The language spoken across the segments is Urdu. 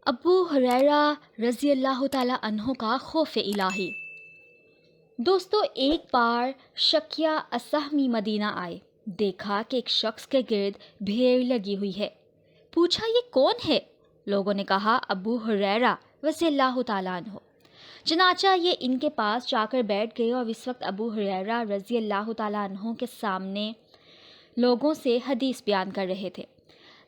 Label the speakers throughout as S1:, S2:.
S1: ابو ہریرہ رضی اللہ تعالیٰ عنہ کا خوف الہی۔ دوستو، ایک بار شکیہ اسہمی مدینہ آئے، دیکھا کہ ایک شخص کے گرد بھیڑ لگی ہوئی ہے۔ پوچھا یہ کون ہے؟ لوگوں نے کہا ابو ہریرہ رضی اللہ تعالیٰ عنہ۔ چنانچہ یہ ان کے پاس جا کر بیٹھ گئے اور اس وقت ابو ہریرہ رضی اللہ تعالیٰ عنہ کے سامنے لوگوں سے حدیث بیان کر رہے تھے۔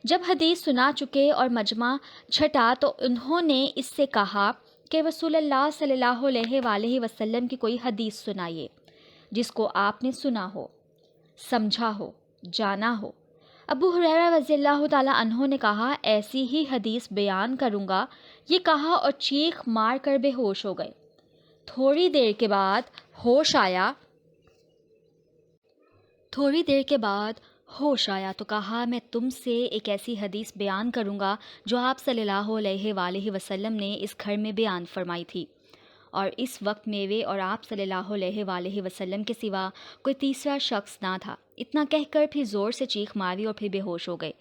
S1: جب حدیث سنا چکے اور مجمع چھٹا تو انہوں نے اس سے کہا کہ رسول اللہ صلی اللہ علیہ وآلہ وسلم کی کوئی حدیث سنائیے جس کو آپ نے سنا ہو، سمجھا ہو، جانا ہو۔ ابو ہریرہ رضی اللہ تعالیٰ عنہ نے کہا ایسی ہی حدیث بیان کروں گا۔ یہ کہا اور چیخ مار کر بے ہوش ہو گئے۔ تھوڑی دیر کے بعد ہوش آیا تو کہا میں تم سے ایک ایسی حدیث بیان کروں گا جو آپ صلی اللہ علیہ وآلہ وسلم نے اس گھر میں بیان فرمائی تھی، اور اس وقت میرے اور آپ صلی اللہ علیہ وآلہ وسلم کے سوا کوئی تیسرا شخص نہ تھا۔ اتنا کہہ کر پھر زور سے چیخ ماری اور پھر بے ہوش ہو گئے۔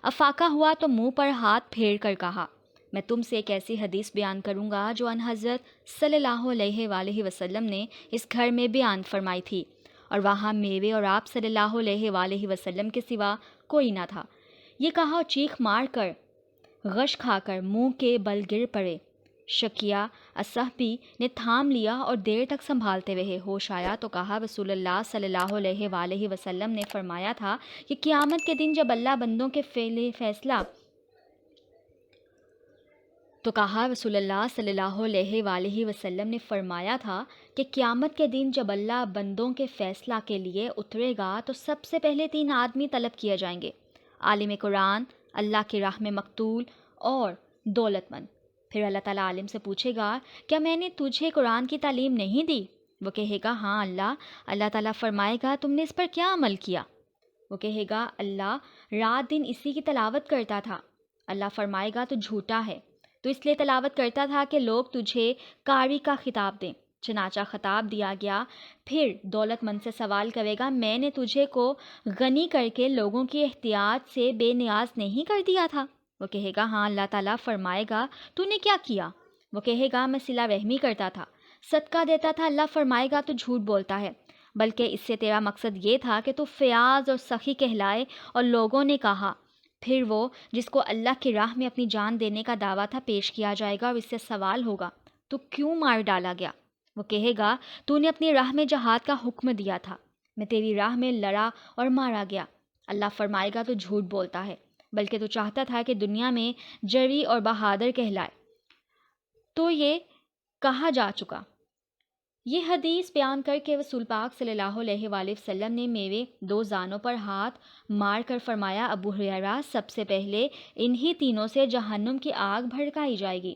S1: افاقہ ہوا تو منہ پر ہاتھ پھیر کر کہا میں تم سے ایک ایسی حدیث بیان کروں گا جو ان حضرت صلی اللہ علیہ وآلہ وسلم نے اس گھر میں بیان فرمائی تھی، اور وہاں میرے اور آپ صلی اللہ علیہ وآلہ وسلم کے سوا کوئی نہ تھا۔ یہ کہا اور چیخ مار کر غش کھا کر منہ کے بل گر پڑے۔ شکیہ اسحبی نے تھام لیا اور دیر تک سنبھالتے رہے۔ ہوش آیا تو کہا رسول اللہ صلی اللہ علیہ وآلہ وسلم نے فرمایا تھا کہ قیامت کے دن جب اللہ بندوں کے فیصلہ کے لیے اترے گا تو سب سے پہلے 3 آدمی طلب کیے جائیں گے، عالم قرآن، اللہ کی راہ میں مقتول اور دولت مند۔ پھر اللہ تعالیٰ عالم سے پوچھے گا کیا میں نے تجھے قرآن کی تعلیم نہیں دی؟ وہ کہے گا ہاں اللہ۔ اللہ تعالیٰ فرمائے گا تم نے اس پر کیا عمل کیا؟ وہ کہے گا اللہ رات دن اسی کی تلاوت کرتا تھا۔ اللہ فرمائے گا تو جھوٹا ہے، تو اس لیے تلاوت کرتا تھا کہ لوگ تجھے قاری کا خطاب دیں۔ چنانچہ خطاب دیا گیا۔ پھر دولت مند سے سوال کرے گا میں نے تجھے کو غنی کر کے لوگوں کی احتیاج سے بے نیاز نہیں کر دیا تھا؟ وہ کہے گا ہاں۔ اللہ تعالیٰ فرمائے گا تو نے کیا کیا؟ وہ کہے گا میں صلہ رحمی کرتا تھا، صدقہ دیتا تھا۔ اللہ فرمائے گا تو جھوٹ بولتا ہے، بلکہ اس سے تیرا مقصد یہ تھا کہ تو فیاض اور سخی کہلائے۔ اور لوگوں نے کہا پھر وہ جس کو اللہ کی راہ میں اپنی جان دینے کا دعویٰ تھا پیش کیا جائے گا اور اس سے سوال ہوگا تو کیوں مار ڈالا گیا؟ وہ کہے گا تو نے اپنی راہ میں جہاد کا حکم دیا تھا، میں تیری راہ میں لڑا اور مارا گیا۔ اللہ فرمائے گا تو جھوٹ بولتا ہے، بلکہ تو چاہتا تھا کہ دنیا میں جری اور بہادر کہلائے۔ تو یہ کہا جا چکا۔ یہ حدیث بیان کر کے رسول پاک صلی اللہ علیہ وآلہ وسلم نے میرے 2 زانوں پر ہاتھ مار کر فرمایا ابو ہریرہ سب سے پہلے انہی تینوں سے جہنم کی آگ بھڑکائی جائے گی۔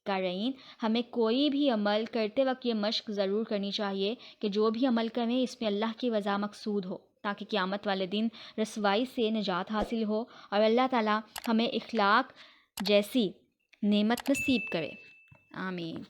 S1: قارئین، ہمیں کوئی بھی عمل کرتے وقت یہ مشق ضرور کرنی چاہیے کہ جو بھی عمل کریں اس میں اللہ کی رضا مقصود ہو، تاکہ قیامت والے دن رسوائی سے نجات حاصل ہو اور اللہ تعالیٰ ہمیں اخلاق جیسی نعمت نصیب کرے۔ آمین۔